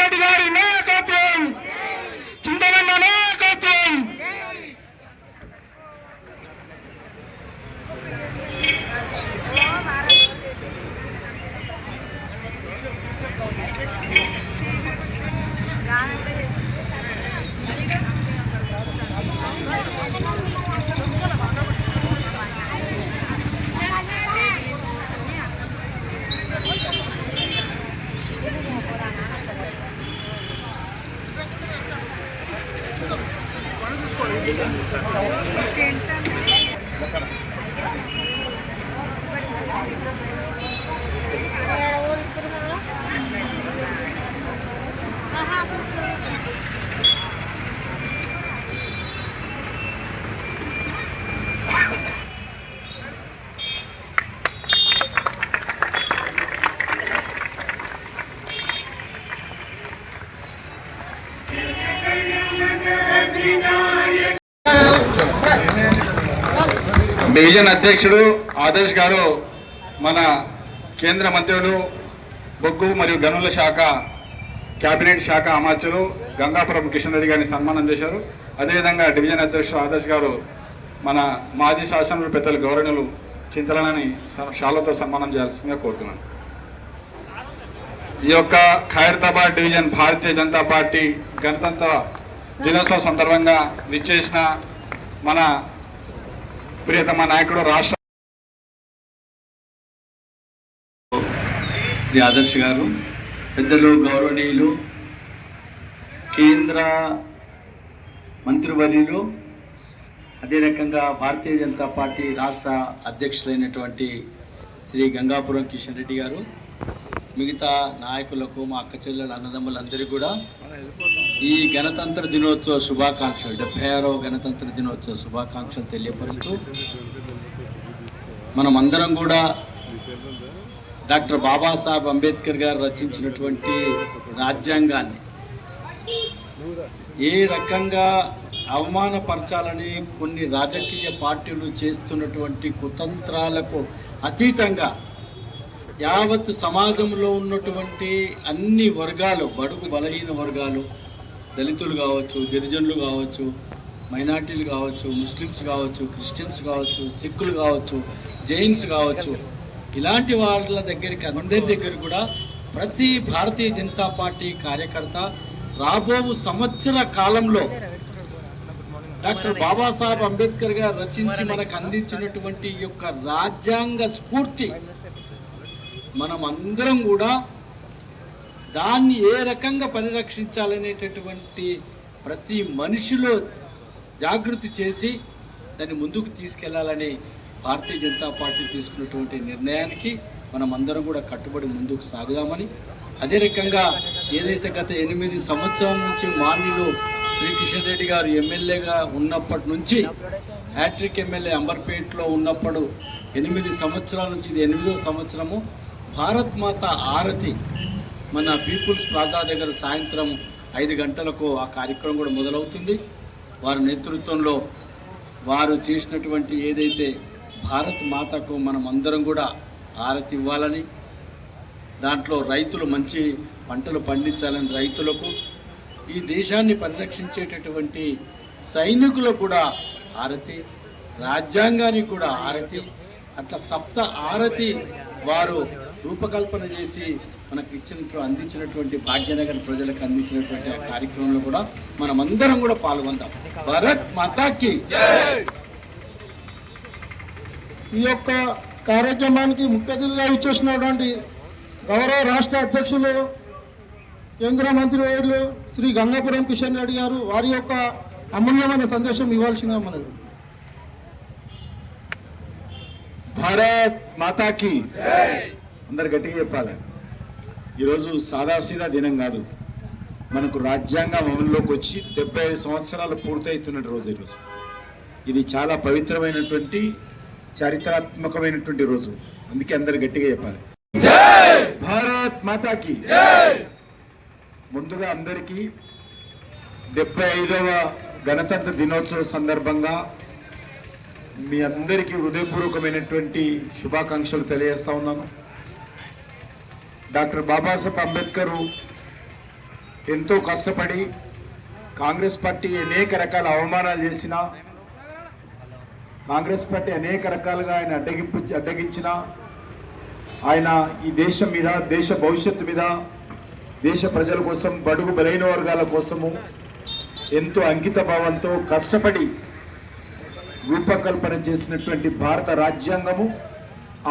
రెడ్డి గారి నాయకత్వం, చింతలన్న నాయకత్వం. డివిజన్ అధ్యక్షుడు ఆదర్శ్ గారు మన కేంద్ర మంత్రులు బొగ్గు మరియు గనుల శాఖ కేబినెట్ శాఖ అమాత్యులు గంగాపురం కిషన్ రెడ్డి గారిని సన్మానం చేశారు. అదేవిధంగా డివిజన్ అధ్యక్షుడు ఆదర్శ్ గారు మన మాజీ శాసనసభ్యులు పెద్దలు గౌరవనీయులు చింతలనని షాలతో సన్మానం చేయాల్సిందిగా కోరుతున్నాను. ఈ యొక్క ఖైరతాబాద్ డివిజన్ భారతీయ జనతా పార్టీ గణతంత్ర దినోత్సవం సందర్భంగా విచ్చేసిన మన ప్రియతమ నాయకుడు రాష్ట్ర ఆదర్శ్ గారు, పెద్దలు గౌరవనీయులు కేంద్ర మంత్రివర్యులు, అదే రకంగా భారతీయ జనతా పార్టీ రాష్ట్ర అధ్యక్షులైనటువంటి శ్రీ గంగాపురం కిషన్ రెడ్డి గారు, మిగతా నాయకులకు, మా అక్క చెల్లెల అన్నదమ్ములందరికీ కూడా ఈ గణతంత్ర దినోత్సవ శుభాకాంక్షలు, 76వ గణతంత్ర దినోత్సవ శుభాకాంక్షలు తెలియపరుస్తూ మనమందరం కూడా డాక్టర్ బాబాసాహెబ్ అంబేద్కర్ గారు రచించినటువంటి రాజ్యాంగాన్ని ఏ రకంగా అవమానపరచాలని కొన్ని రాజకీయ పార్టీలు చేస్తున్నటువంటి కుతంత్రాలకు అతీతంగా యావత్ సమాజంలో ఉన్నటువంటి అన్ని వర్గాలు, బడుగు బలహీన వర్గాలు, దళితులు కావచ్చు, గిరిజనులు కావచ్చు, మైనార్టీలు కావచ్చు, ముస్లిమ్స్ కావచ్చు, క్రిస్టియన్స్ కావచ్చు, సిక్కులు కావచ్చు, జైన్స్ కావచ్చు, ఇలాంటి వాళ్ళ దగ్గరికి అందరి దగ్గర కూడా ప్రతి భారతీయ జనతా పార్టీ కార్యకర్త రాబో సంవత్సర కాలంలో డాక్టర్ బాబాసాహెబ్ అంబేద్కర్ గారు రచించి మనకు అందించినటువంటి ఈ యొక్క రాజ్యాంగ స్ఫూర్తి మనం అందరం కూడా దాన్ని ఏ రకంగా పరిరక్షించాలనేటటువంటి ప్రతి మనిషిలో జాగృతి చేసి దాన్ని ముందుకు తీసుకెళ్లాలని భారతీయ జనతా పార్టీ తీసుకున్నటువంటి నిర్ణయానికి మనం అందరం కూడా కట్టుబడి ముందుకు సాగుదామని, అదే రకంగా ఏదైతే గత 8 సంవత్సరాల నుంచి మాన్యులు శ్రీ కిషన్ రెడ్డి గారు ఎమ్మెల్యేగా ఉన్నప్పటి నుంచి, హ్యాట్రిక్ ఎమ్మెల్యే అంబర్పేటలో ఉన్నప్పుడు 8 సంవత్సరాల నుంచి ఇది 8వ సంవత్సరము, భారత్ మాత ఆరతి మన పీపుల్స్ ప్లాజా దగ్గర సాయంత్రం 5 గంటలకు ఆ కార్యక్రమం కూడా మొదలవుతుంది. వారి నేతృత్వంలో వారు చేసినటువంటి ఏదైతే భారత్ మాతకు మనం అందరం కూడా ఆరతి ఇవ్వాలని, దాంట్లో రైతులు మంచి పంటలు పండించాలని, రైతులకు ఈ దేశాన్ని పరిరక్షించేటటువంటి సైనికులకు కూడా ఆరతి, రాజ్యాంగానికి కూడా ఆరతి, అట్లా సప్త ఆరతి వారు రూపకల్పన చేసి మనకు అందించినటువంటి భాగ్యనగర్ ప్రజలకు అందించినటువంటి ఆ కార్యక్రమంలో కూడా మనమందరం కూడా పాల్గొందాం. భారత్ మాతాకి. ఈ యొక్క కార్యక్రమానికి ముఖ్య అతిథిగా ఇచ్చేసినటువంటి గౌరవ రాష్ట్ర అధ్యక్షులు, కేంద్ర మంత్రివర్యులు శ్రీ గంగాపురం కిషన్ రెడ్డి గారు వారి యొక్క అమూల్యమైన సందేశం ఇవ్వాల్సిందిగా మనకు. భారత్ మాతాకి. అందరు గట్టిగా చెప్పాలి. ఈరోజు సాదాసీదా దినం కాదు, మనకు రాజ్యాంగం అమలులోకి వచ్చి 75 సంవత్సరాలు పూర్తవుతున్న రోజు ఈరోజు. ఇది చాలా పవిత్రమైనటువంటి చారిత్రాత్మకమైనటువంటి రోజు, అందుకే అందరు గట్టిగా చెప్పాలి. భారత్ మాతాకి. ముందుగా అందరికీ 75వ గణతంత్ర దినోత్సవ సందర్భంగా మీ అందరికీ హృదయపూర్వకమైనటువంటి శుభాకాంక్షలు తెలియజేస్తా ఉన్నాను. డాక్టర్ బాబాసాహెబ్ అంబేద్కర్ ఎంతో కష్టపడి కాంగ్రెస్ పార్టీ అనేక రకాల అవమానాలు చేసిన, కాంగ్రెస్ పార్టీ అనేక రకాలుగా ఆయన అడ్డగించిన, ఆయన ఈ దేశం మీద, దేశ భవిష్యత్తు మీద, దేశ ప్రజల కోసం, బడుగు బలైన వర్గాల కోసము ఎంతో అంకిత భావంతో కష్టపడి రూపకల్పన చేసినటువంటి భారత రాజ్యాంగము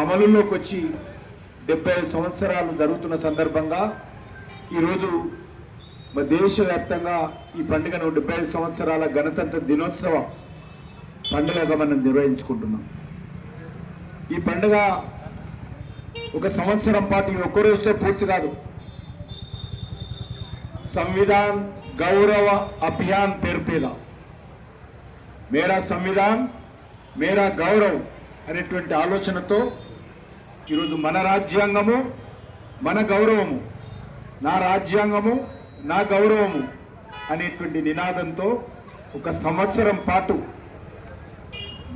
అమలులోకి వచ్చి 75 సంవత్సరాలు జరుగుతున్న సందర్భంగా ఈరోజు దేశవ్యాప్తంగా ఈ పండుగను 75 సంవత్సరాల గణతంత్ర దినోత్సవ పండుగగా మనం నిర్వహించుకుంటున్నాం. ఈ పండుగ ఒక సంవత్సరం పాటు ఒక్క రోజుతో పూర్తి కాదు. సంవిధాన్ గౌరవ అభియాన్ పేరు మీద మేరా సంవిధాన్ మేరా గౌరవ్ అనేటువంటి ఆలోచనతో ఈరోజు మన రాజ్యాంగము మన గౌరవము, నా రాజ్యాంగము నా గౌరవము అనేటువంటి నినాదంతో ఒక సంవత్సరం పాటు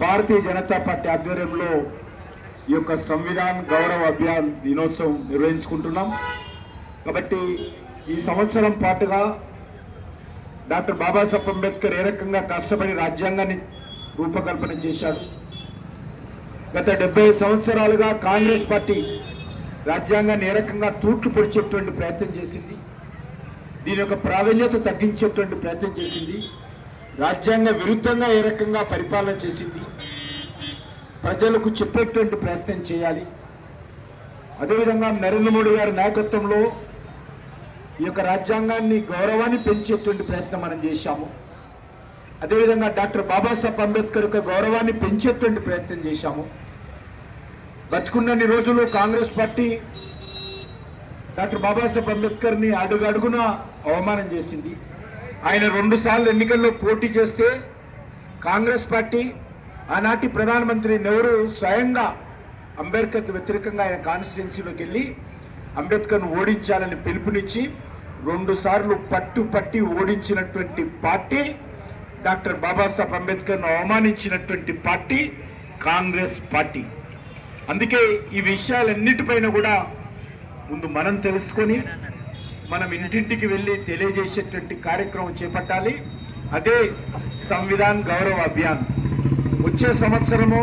భారతీయ జనతా పార్టీ ఆధ్వర్యంలో ఈ యొక్క సంవిధాన్ గౌరవ అభియాన్ దినోత్సవం నిర్వహించుకుంటున్నాం. కాబట్టి ఈ సంవత్సరం పాటుగా డాక్టర్ బాబాసాహెబ్ అంబేద్కర్ ఏ రకంగా కష్టపడి రాజ్యాంగాన్ని రూపకల్పన చేశాడు, గత 70 సంవత్సరాలుగా కాంగ్రెస్ పార్టీ రాజ్యాంగాన్ని ఏ రకంగా తూట్లు పొడిచేటువంటి ప్రయత్నం చేసింది, దీని యొక్క ప్రాధాన్యత తగ్గించేటువంటి ప్రయత్నం చేసింది, రాజ్యాంగ విరుద్ధంగా ఏ రకంగా పరిపాలన చేసింది, ప్రజలకు చెప్పేటువంటి ప్రయత్నం చేయాలి. అదేవిధంగా నరేంద్ర మోడీ గారి నాయకత్వంలో ఈ యొక్క రాజ్యాంగాన్ని గౌరవాన్ని పెంచేటువంటి ప్రయత్నం మనం చేశాము. అదేవిధంగా డాక్టర్ బాబాసాహెబ్ అంబేద్కర్ యొక్క గౌరవాన్ని పెంచేటువంటి ప్రయత్నం చేశాము. బతుకున్నన్ని రోజులు కాంగ్రెస్ పార్టీ డాక్టర్ బాబాసాహెబ్ అంబేద్కర్ని అడుగడుగున అవమానం చేసింది. ఆయన 2 సార్లు ఎన్నికల్లో పోటీ చేస్తే కాంగ్రెస్ పార్టీ ఆనాటి ప్రధానమంత్రి నెహ్రూ స్వయంగా అంబేద్కర్కి వ్యతిరేకంగా ఆయన కాన్స్టిట్యున్సీలోకి వెళ్ళి అంబేద్కర్ను ఓడించాలని పిలుపునిచ్చి 2 సార్లు పట్టి ఓడించినటువంటి పార్టీ డాక్టర్ బాబాసాహెబ్ అంబేద్కర్ను అవమానించినటువంటి పార్టీ కాంగ్రెస్ పార్టీ. అందుకే ఈ విషయాలన్నిటిపైన కూడా ముందు మనం తెలుసుకొని మనం ఇంటింటికి వెళ్ళి తెలియజేసేటువంటి కార్యక్రమం చేపట్టాలి. అదే సంవిధాన్ గౌరవ అభియాన్. వచ్చే సంవత్సరము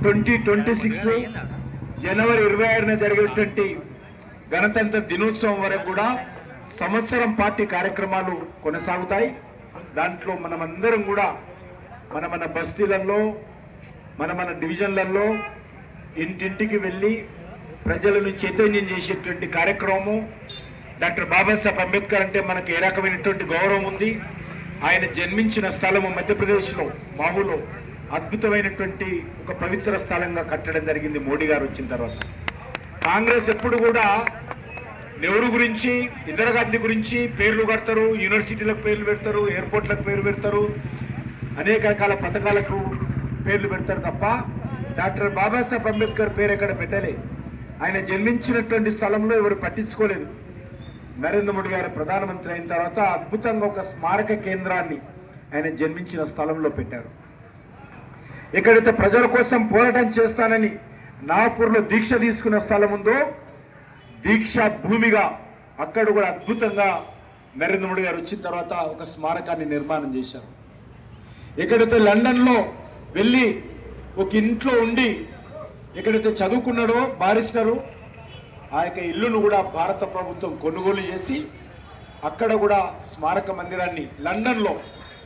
2026 జనవరి 26న జరిగేటువంటి గణతంత్ర దినోత్సవం వరకు కూడా సంవత్సరం పార్టీ కార్యక్రమాలు కొనసాగుతాయి. దాంట్లో మనమందరం కూడా మన బస్తీలలో, మన డివిజన్లలో ఇంటింటికి వెళ్ళి ప్రజలను చైతన్యం చేసేటువంటి కార్యక్రమము. డాక్టర్ బాబాసాహెబ్ అంబేద్కర్ అంటే మనకు ఏ రకమైనటువంటి గౌరవం ఉంది. ఆయన జన్మించిన స్థలము మధ్యప్రదేశ్లో మాహులో అద్భుతమైనటువంటి ఒక పవిత్ర స్థలంగా కట్టడం జరిగింది మోడీ గారు వచ్చిన తర్వాత. కాంగ్రెస్ ఎప్పుడు కూడా నెహ్రూ గురించి, ఇందిరాగాంధీ గురించి పేర్లు కడతారు, యూనివర్సిటీలకు పేర్లు పెడతారు, ఎయిర్పోర్ట్లకు పేరు పెడతారు, అనేక రకాల పథకాలకు పేర్లు పెడతారు తప్ప డాక్టర్ బాబాసాహెబ్ అంబేద్కర్ పేరు ఎక్కడ పెట్టలే. ఆయన జన్మించినటువంటి స్థలంలో ఎవరు పట్టించుకోలేదు. నరేంద్ర మోడీ గారు ప్రధానమంత్రి అయిన తర్వాత అద్భుతంగా ఒక స్మారక కేంద్రాన్ని ఆయన జన్మించిన స్థలంలో పెట్టారు. ఎక్కడైతే ప్రజల కోసం పోరాటం చేస్తానని నాగపూర్లో దీక్ష తీసుకున్న స్థలం ఉందో దీక్షా భూమిగా అక్కడ కూడా అద్భుతంగా నరేంద్ర మోడీ గారు వచ్చిన తర్వాత ఒక స్మారకాన్ని నిర్మాణం చేశారు. ఎక్కడైతే లండన్లో వెళ్ళి ఒక ఇంట్లో ఉండి ఎక్కడైతే చదువుకున్నాడో బారిస్టరు, ఆ యొక్క ఇల్లును కూడా భారత ప్రభుత్వం కొనుగోలు చేసి అక్కడ కూడా స్మారక మందిరాన్ని లండన్లో,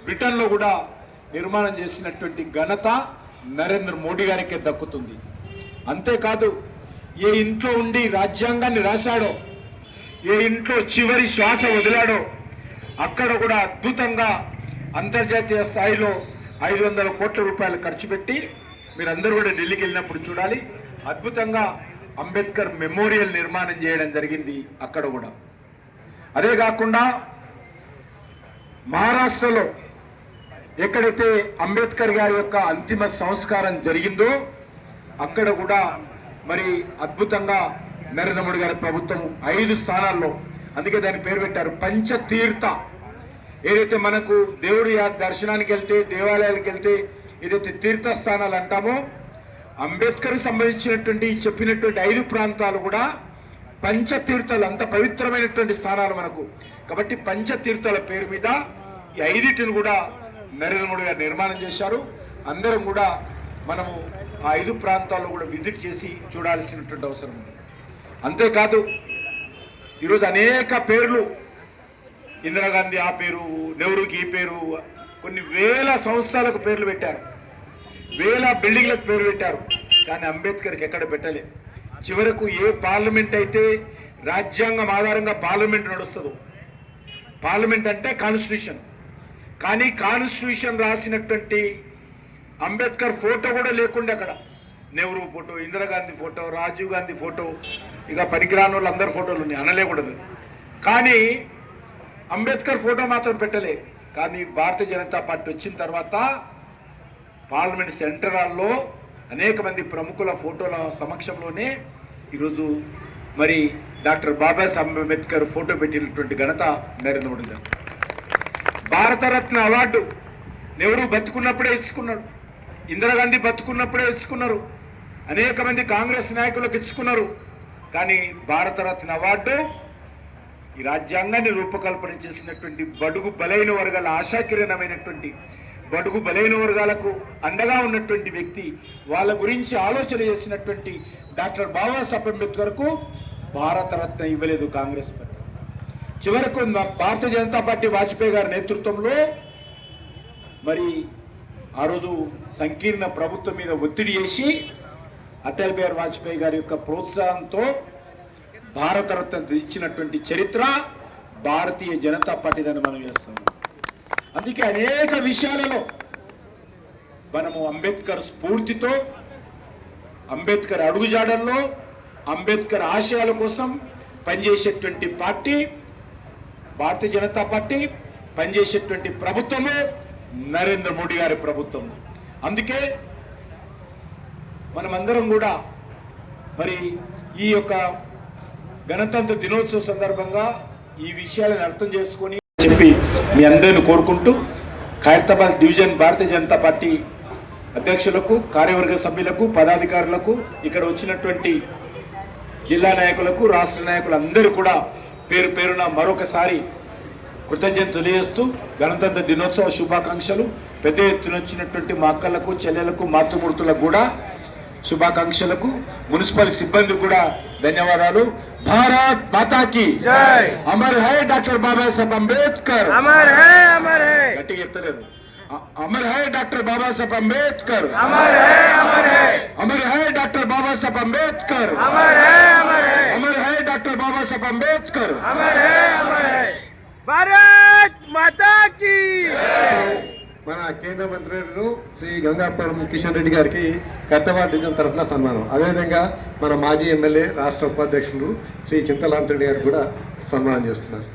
బ్రిటన్లో కూడా నిర్మాణం చేసినటువంటి ఘనత నరేంద్ర మోడీ గారికే దక్కుతుంది. అంతేకాదు, ఏ ఇంట్లో ఉండి రాజ్యాంగాన్ని రాశాడో, ఏ ఇంట్లో చివరి శ్వాస వదిలాడో అక్కడ కూడా అద్భుతంగా అంతర్జాతీయ స్థాయిలో 500 కోట్ల రూపాయలు ఖర్చు పెట్టి, మీరందరూ కూడా ఢిల్లీకి వెళ్ళినప్పుడు చూడాలి, అద్భుతంగా అంబేద్కర్ మెమోరియల్ నిర్మాణం చేయడం జరిగింది అక్కడ కూడా. అదే కాకుండా మహారాష్ట్రలో ఎక్కడైతే అంబేద్కర్ గారి యొక్క అంతిమ సంస్కారం జరిగిందో అక్కడ కూడా మరి అద్భుతంగా నరేంద్ర మోడీ గారి ప్రభుత్వం 5 స్థానాల్లో, అందుకే దాని పేరు పెట్టారు పంచతీర్థ. ఏదైతే మనకు దేవుడి దర్శనానికి వెళ్తే, దేవాలయాలకు వెళ్తే ఏదైతే తీర్థస్థానాలు అంటామో, అంబేద్కర్ సంబంధించినటువంటి చెప్పినటువంటి 5 ప్రాంతాలు కూడా పంచతీర్థాలు అంత పవిత్రమైనటువంటి స్థానాలు మనకు. కాబట్టి పంచతీర్థాల పేరు మీద ఈ 5టిని కూడా నరేంద్ర మోడీ గారు నిర్మాణం చేశారు. అందరం కూడా మనము ఆ 5 ప్రాంతాల్లో కూడా విజిట్ చేసి చూడాల్సినటువంటి అవసరం ఉంది. అంతేకాదు ఈరోజు అనేక పేర్లు, ఇందిరాగాంధీ ఆ పేరు, నెహ్రూకి ఈ పేరు, కొన్ని వేల సంస్థలకు పేర్లు పెట్టారు, వేల బిల్డింగ్లకు పేరు పెట్టారు. కానీ అంబేద్కర్కి ఎక్కడ పెట్టలేదు. చివరకు ఏ పార్లమెంట్ అయితే రాజ్యాంగం ఆధారంగా పార్లమెంట్ నడుస్తుందో, పార్లమెంట్ అంటే కాన్స్టిట్యూషన్, కానీ కాన్స్టిట్యూషన్ రాసినటువంటి అంబేద్కర్ ఫోటో కూడా లేకుండా అక్కడ Nehru photo, Indira Gandhi photo, Rajiv Gandhi photo, ఇక పనికిరాని వాళ్ళు అందరి ఫోటోలు ఉన్నాయి, అనలేకూడదు. కానీ అంబేద్కర్ ఫోటో మాత్రం పెట్టలే. కానీ భారతీయ జనతా పార్టీ వచ్చిన తర్వాత పార్లమెంట్ సెంటర్ హాల్లో అనేక మంది ప్రముఖుల ఫోటోల సమక్షంలోనే ఈరోజు మరి డాక్టర్ బాబాసాహెబ్ అంబేద్కర్ ఫోటో పెట్టినటువంటి ఘనత నరేంద్ర మోడీ గారు. భారతరత్న అవార్డు నెహ్రూ బతుకున్నప్పుడే ఇచ్చుకున్నాడు, ఇందిరాగాంధీ బతుకున్నప్పుడే ఇచ్చుకున్నారు, అనేక మంది కాంగ్రెస్ నాయకులకు ఇచ్చుకున్నారు. కానీ భారతరత్న అవార్డు ఈ రాజ్యాంగాన్ని రూపకల్పన చేసినటువంటి బడుగు బలైన వర్గాల ఆశాకిరణమైనటువంటి బడుగు బలైన వర్గాలకు అండగా ఉన్నటువంటి వ్యక్తి, వాళ్ళ గురించి ఆలోచన చేసినటువంటి డాక్టర్ బాబాసాహెబ్ అంబేద్కర్కు భారతరత్న ఇవ్వలేదు కాంగ్రెస్ పార్టీ. చివరకు భారతీయ జనతా పార్టీ వాజ్పేయి గారి నేతృత్వంలో మరి ఆ రోజు సంకీర్ణ ప్రభుత్వం మీద ఒత్తిడి చేసి అటల్ బిహారీ వాజ్పేయి గారి యొక్క ప్రోత్సాహంతో భారతరత్న ఇచ్చినటువంటి చరిత్ర భారతీయ జనతా పార్టీదని మనం చేస్తాము. అందుకే అనేక విషయాలలో మనము అంబేద్కర్ స్ఫూర్తితో, అంబేద్కర్ అడుగుజాడల్లో, అంబేద్కర్ ఆశయాల కోసం పనిచేసేటువంటి పార్టీ భారతీయ జనతా పార్టీ, పనిచేసేటువంటి ప్రభుత్వము నరేంద్ర మోడీ గారి ప్రభుత్వం. అందుకే మనమందరం కూడా మరి ఈ యొక్క గణతంత్ర దినోత్సవ సందర్భంగా ఈ విషయాలను అర్థం చేసుకొని చెప్పి మీ అందరిని కోరుకుంటూ, ఖైరతాబాద్ డివిజన్ భారతీయ జనతా పార్టీ అధ్యక్షులకు, కార్యవర్గ సభ్యులకు, పదాధికారులకు, ఇక్కడ వచ్చినటువంటి జిల్లా నాయకులకు, రాష్ట్ర నాయకులందరూ కూడా పేరు పేరున మరొకసారి కృతజ్ఞత తెలియజేస్తూ గణతంత్ర దినోత్సవ శుభాకాంక్షలు. పెద్ద ఎత్తున వచ్చినటువంటి మా అక్కలకు, చెల్లెలకు, మాతృమూర్తులకు కూడా శుభాకాంక్షలకు, మున్సిపల్ సిబ్బంది కూడా ధన్యవాదాలు. భారత్ మాతా की जय. అమర్ హై డాక్టర్ బాబాసాహెబ్ అంబేద్కర్, అమర్ హై, అమర్ హై. గట్టిగా చెప్తలేదు. అమర్ హై డాక్టర్ బాబాసాహెబ్ అంబేద్కర్, అమర్ హై, అమర్ హై. అమర్ హై డాక్టర్ బాబాసాహెబ్ అంబేద్కర్, అమర్ హై, అమర్ హై. అమర్ హై డాక్టర్ బాబాసాహెబ్ అంబేద్కర్, అమర్ హై, అమర్ హై. భారత్ మాతా की जय. మన కేంద్ర మంత్రులు శ్రీ గంగాపురం కిషన్ రెడ్డి గారికి ఖైరతాబాద్ డివిజన్ తరఫున సన్మానం. అదేవిధంగా మన మాజీ ఎమ్మెల్యే, రాష్ట్ర ఉపాధ్యక్షులు శ్రీ చింతలాంటి రెడ్డి గారికి కూడా సన్మానం చేస్తున్నారు.